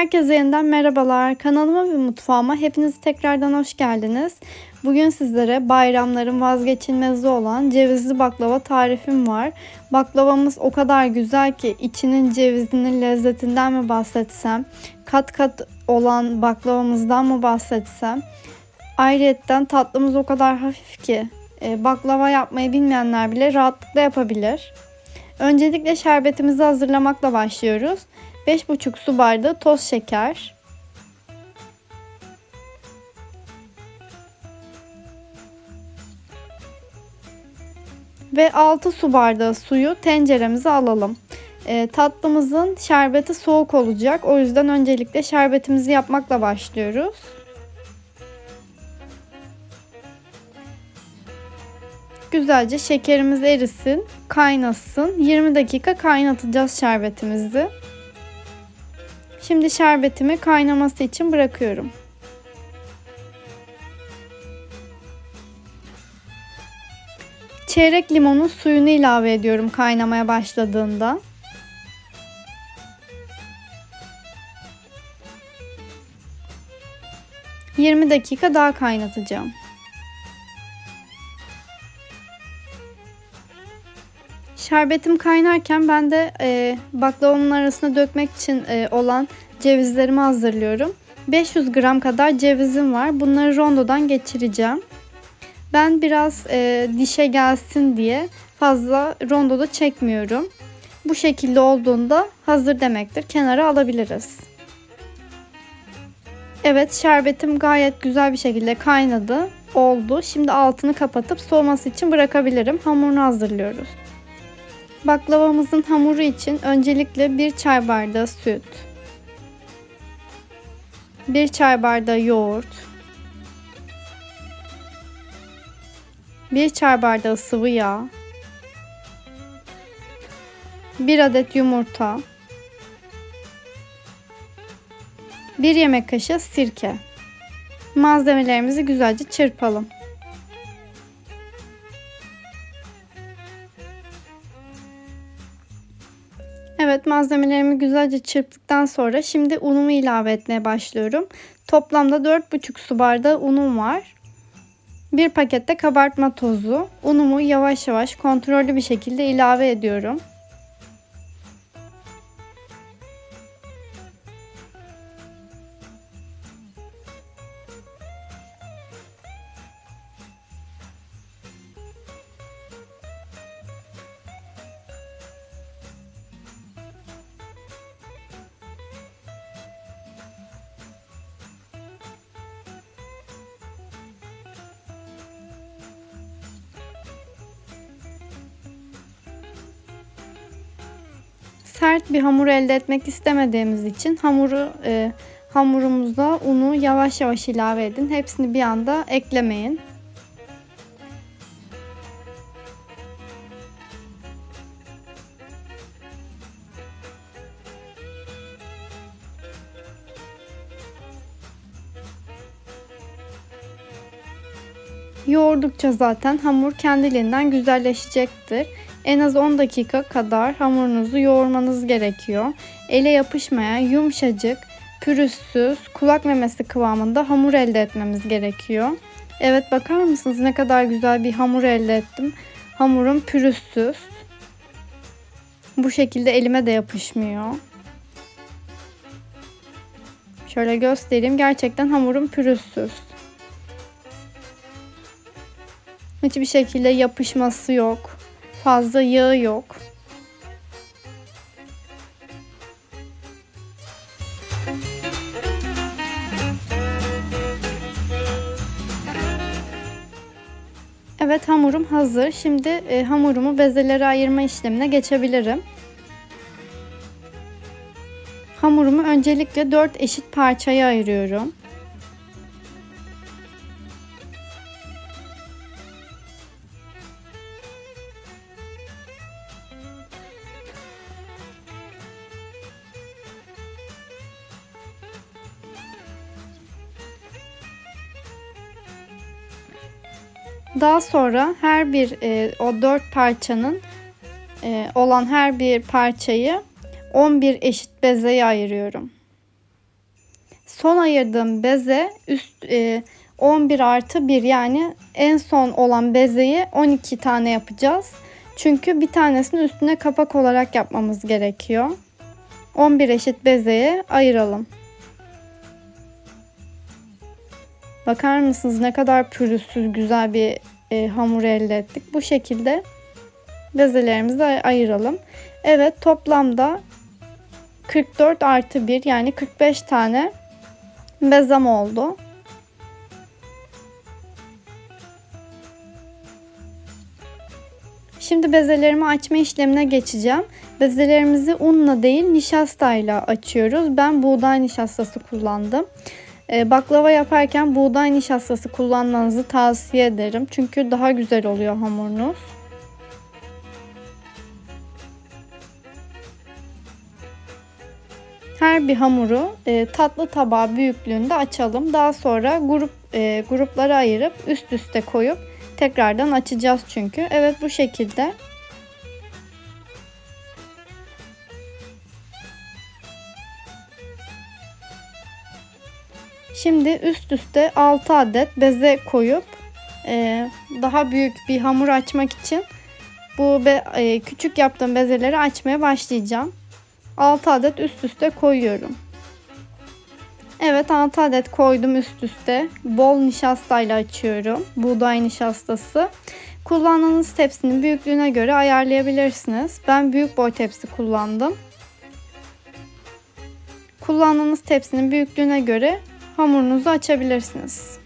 Herkese yeniden merhabalar. Kanalıma ve mutfağıma hepiniz tekrardan hoş geldiniz. Bugün sizlere bayramların vazgeçilmezi olan cevizli baklava tarifim var. Baklavamız o kadar güzel ki içinin cevizinin lezzetinden mi bahsetsem, kat kat olan baklavamızdan mı bahsetsem. Ayrıyetten tatlımız o kadar hafif ki baklava yapmayı bilmeyenler bile rahatlıkla yapabilir. Öncelikle şerbetimizi hazırlamakla başlıyoruz. 5,5 su bardağı toz şeker, ve 6 su bardağı suyu tenceremize alalım. Tatlımızın şerbeti soğuk olacak. O yüzden öncelikle şerbetimizi yapmakla başlıyoruz. Güzelce şekerimiz erisin, kaynasın. 20 dakika kaynatacağız şerbetimizi. Şimdi şerbetimi kaynaması için bırakıyorum. Çeyrek limonun suyunu ilave ediyorum kaynamaya başladığında. ...20 dakika daha kaynatacağım. Şerbetim kaynarken ben de baklavamın arasına dökmek için olan cevizlerimi hazırlıyorum. 500 gram kadar cevizim var. Bunları rondodan geçireceğim. Ben biraz dişe gelsin diye fazla rondoda çekmiyorum. Bu şekilde olduğunda hazır demektir. Kenara alabiliriz. Evet, şerbetim gayet güzel bir şekilde kaynadı. Oldu. Şimdi altını kapatıp soğuması için bırakabilirim. Hamurunu hazırlıyoruz. Baklavamızın hamuru için öncelikle 1 çay bardağı süt, 1 çay bardağı yoğurt, 1 çay bardağı sıvı yağ, 1 adet yumurta, 1 yemek kaşığı sirke. Malzemelerimizi güzelce çırpalım. Evet, malzemelerimi güzelce çırptıktan sonra şimdi unumu ilave etmeye başlıyorum. Toplamda 4,5 su bardağı unum var. 1 pakette kabartma tozu. Unumu yavaş yavaş kontrollü bir şekilde ilave ediyorum. Sert bir hamur elde etmek istemediğimiz için hamurumuza unu yavaş yavaş ilave edin. Hepsini bir anda eklemeyin. Yoğurdukça zaten hamur kendiliğinden güzelleşecektir. En az 10 dakika kadar hamurunuzu yoğurmanız gerekiyor. Ele yapışmayan yumuşacık, pürüzsüz, kulak memesi kıvamında hamur elde etmemiz gerekiyor. Evet, bakar mısınız ne kadar güzel bir hamur elde ettim. Hamurum pürüzsüz. Bu şekilde elime de yapışmıyor. Şöyle göstereyim. Gerçekten hamurum pürüzsüz. Hiçbir şekilde yapışması yok. Fazla yağı yok. Evet, hamurum hazır. Şimdi hamurumu bezelere ayırma işlemine geçebilirim. Hamurumu öncelikle 4 eşit parçaya ayırıyorum. Daha sonra o 4 parçanın olan her bir parçayı 11 eşit bezeye ayırıyorum. Son ayırdığım beze 11 artı 1, yani en son olan bezeyi 12 tane yapacağız. Çünkü bir tanesini üstüne kapak olarak yapmamız gerekiyor. 11 eşit bezeye ayıralım. Bakar mısınız ne kadar pürüzsüz güzel bir hamur elde ettik. Bu şekilde bezelerimizi ayıralım. Evet, toplamda 44 artı 1, yani 45 tane bezem oldu. Şimdi bezelerimi açma işlemine geçeceğim. Bezelerimizi unla değil nişastayla açıyoruz. Ben buğday nişastası kullandım. Baklava yaparken buğday nişastası kullanmanızı tavsiye ederim. Çünkü daha güzel oluyor hamurunuz. Her bir hamuru tatlı tabağı büyüklüğünde açalım. Daha sonra gruplara ayırıp üst üste koyup tekrardan açacağız çünkü. Evet, bu şekilde. Şimdi üst üste 6 adet beze koyup daha büyük bir hamur açmak için bu küçük yaptığım bezeleri açmaya başlayacağım. 6 adet üst üste koyuyorum. Evet, 6 adet koydum üst üste. Bol nişastayla açıyorum. Buğday nişastası. Kullandığınız tepsinin büyüklüğüne göre ayarlayabilirsiniz. Ben büyük boy tepsi kullandım. Kullandığınız tepsinin büyüklüğüne göre hamurunuzu açabilirsiniz.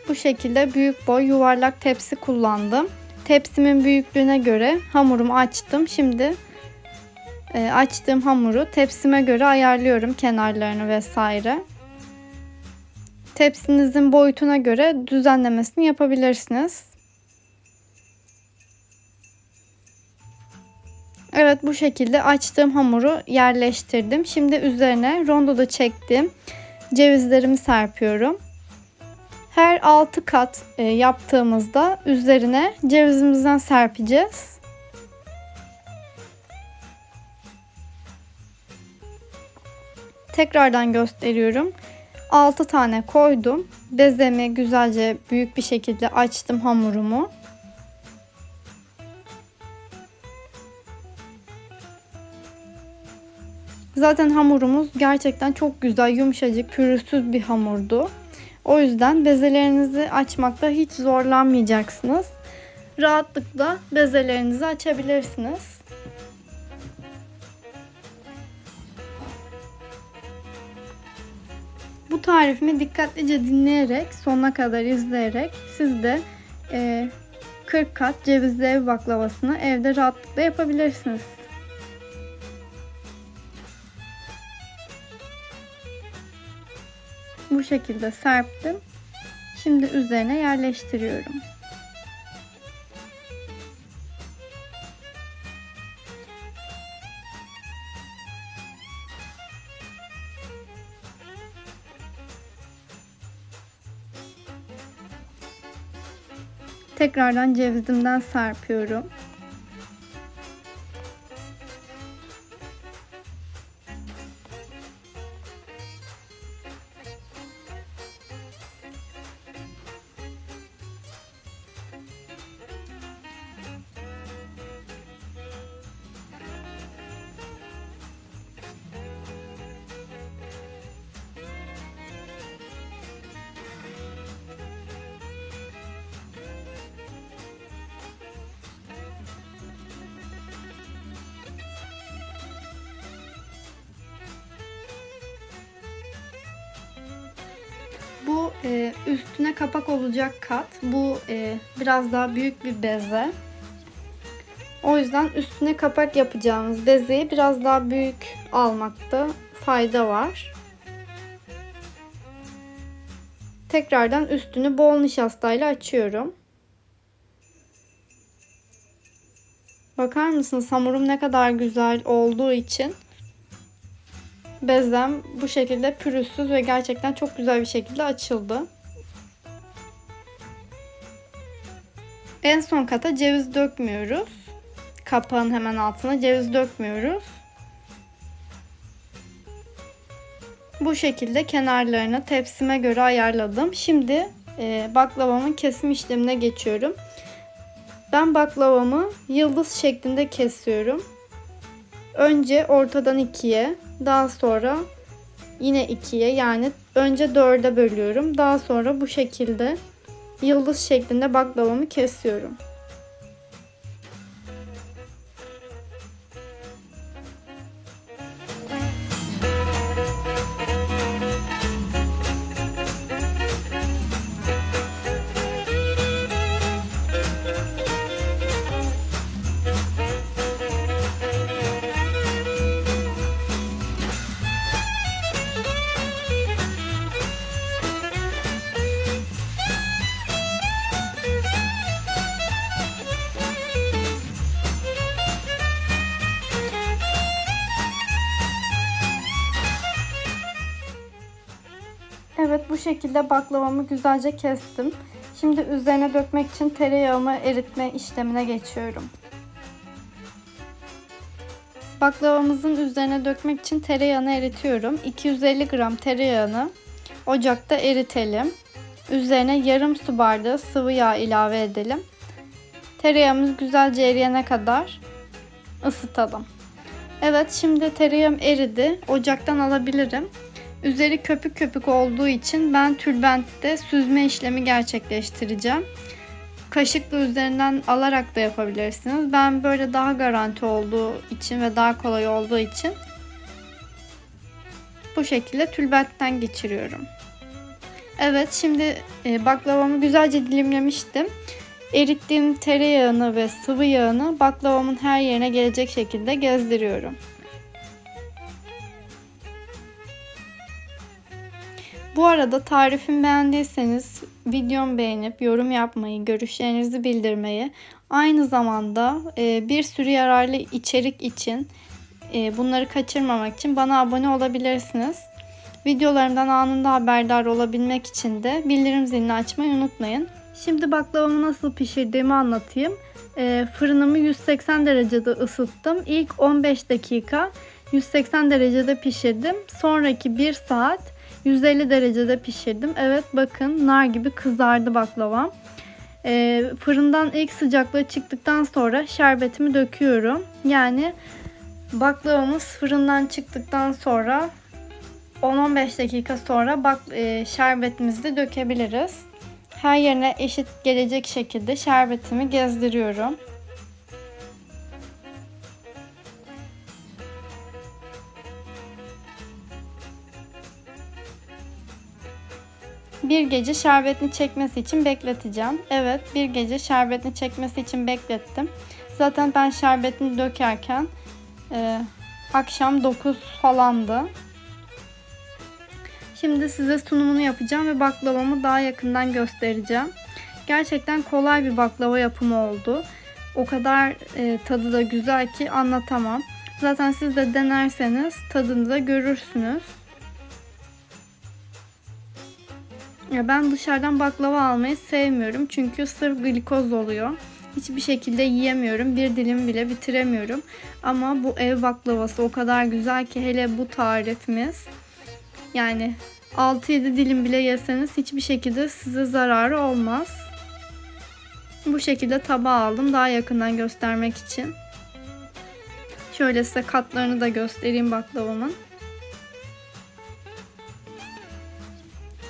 Bu şekilde büyük boy yuvarlak tepsi kullandım. Tepsimin büyüklüğüne göre hamurumu açtım. Şimdi açtığım hamuru tepsime göre ayarlıyorum, kenarlarını vesaire. Tepsinizin boyutuna göre düzenlemesini yapabilirsiniz. Evet, bu şekilde açtığım hamuru yerleştirdim. Şimdi üzerine rondoda çektiğim cevizlerimi serpiyorum. Her 6 kat yaptığımızda üzerine cevizimizden serpeceğiz. Tekrardan gösteriyorum. 6 tane koydum. Bezemi güzelce büyük bir şekilde açtım hamurumu. Zaten hamurumuz gerçekten çok güzel, yumuşacık, pürüzsüz bir hamurdu. O yüzden bezelerinizi açmakta hiç zorlanmayacaksınız. Rahatlıkla bezelerinizi açabilirsiniz. Bu tarifimi dikkatlice dinleyerek, sonuna kadar izleyerek siz de 40 kat cevizli ev baklavasını evde rahatlıkla yapabilirsiniz. Bu şekilde serptim. Şimdi üzerine yerleştiriyorum. Tekrardan cevizimden serpiyorum. Bu üstüne kapak olacak kat. Bu biraz daha büyük bir beze. O yüzden üstüne kapak yapacağımız bezeyi biraz daha büyük almakta fayda var. Tekrardan üstünü bol nişastayla açıyorum. Bakar mısınız hamurum ne kadar güzel olduğu için bezem bu şekilde pürüzsüz ve gerçekten çok güzel bir şekilde açıldı. En son kata ceviz dökmüyoruz. Kapağın hemen altına ceviz dökmüyoruz. Bu şekilde kenarlarını tepsime göre ayarladım. Şimdi baklavamın kesim işlemine geçiyorum. Ben baklavamı yıldız şeklinde kesiyorum. Önce ortadan ikiye, daha sonra yine ikiye, yani önce dörde bölüyorum. Daha sonra bu şekilde yıldız şeklinde baklavamı kesiyorum. Evet, bu şekilde baklavamı güzelce kestim. Şimdi üzerine dökmek için tereyağımı eritme işlemine geçiyorum. Baklavamızın üzerine dökmek için tereyağını eritiyorum. 250 gram tereyağını ocakta eritelim. Üzerine yarım su bardağı sıvı yağ ilave edelim. Tereyağımız güzelce eriyene kadar ısıtalım. Evet, şimdi tereyağım eridi. Ocaktan alabilirim. Üzeri köpük köpük olduğu için ben tülbentte süzme işlemi gerçekleştireceğim. Kaşıkla üzerinden alarak da yapabilirsiniz. Ben böyle daha garanti olduğu için ve daha kolay olduğu için bu şekilde tülbentten geçiriyorum. Evet, şimdi baklavamı güzelce dilimlemiştim. Erittiğim tereyağını ve sıvı yağını baklavamın her yerine gelecek şekilde gezdiriyorum. Bu arada tarifimi beğendiyseniz videomu beğenip yorum yapmayı, görüşlerinizi bildirmeyi, aynı zamanda bir sürü yararlı içerik için bunları kaçırmamak için bana abone olabilirsiniz. Videolarımdan anında haberdar olabilmek için de bildirim zilini açmayı unutmayın. Şimdi baklavamı nasıl pişirdiğimi anlatayım. Fırınımı 180 derecede ısıttım. İlk 15 dakika 180 derecede pişirdim. Sonraki 1 saat 150 derecede pişirdim. Evet, bakın nar gibi kızardı baklavam. Fırından ilk sıcaklığı çıktıktan sonra şerbetimi döküyorum. Yani baklavamız fırından çıktıktan sonra 10-15 dakika sonra şerbetimizi de dökebiliriz. Her yerine eşit gelecek şekilde şerbetimi gezdiriyorum. Bir gece şerbetini çekmesi için bekleteceğim. Evet, bir gece şerbetini çekmesi için beklettim. Zaten ben şerbetini dökerken akşam 9 falandı. Şimdi size sunumunu yapacağım ve baklavamı daha yakından göstereceğim. Gerçekten kolay bir baklava yapımı oldu. O kadar tadı da güzel ki anlatamam. Zaten siz de denerseniz tadını da görürsünüz. Ya ben dışarıdan baklava almayı sevmiyorum. Çünkü sırf glikoz oluyor. Hiçbir şekilde yiyemiyorum. Bir dilim bile bitiremiyorum. Ama bu ev baklavası o kadar güzel ki, hele bu tarifimiz. Yani 6-7 dilim bile yeseniz hiçbir şekilde size zararı olmaz. Bu şekilde tabağa aldım daha yakından göstermek için. Şöyle size katlarını da göstereyim baklavamın.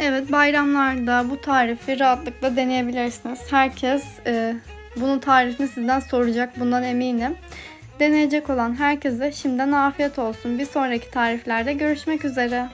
Evet, bayramlarda bu tarifi rahatlıkla deneyebilirsiniz. Herkes bunun tarifini sizden soracak, bundan eminim. Deneyecek olan herkese şimdiden afiyet olsun. Bir sonraki tariflerde görüşmek üzere.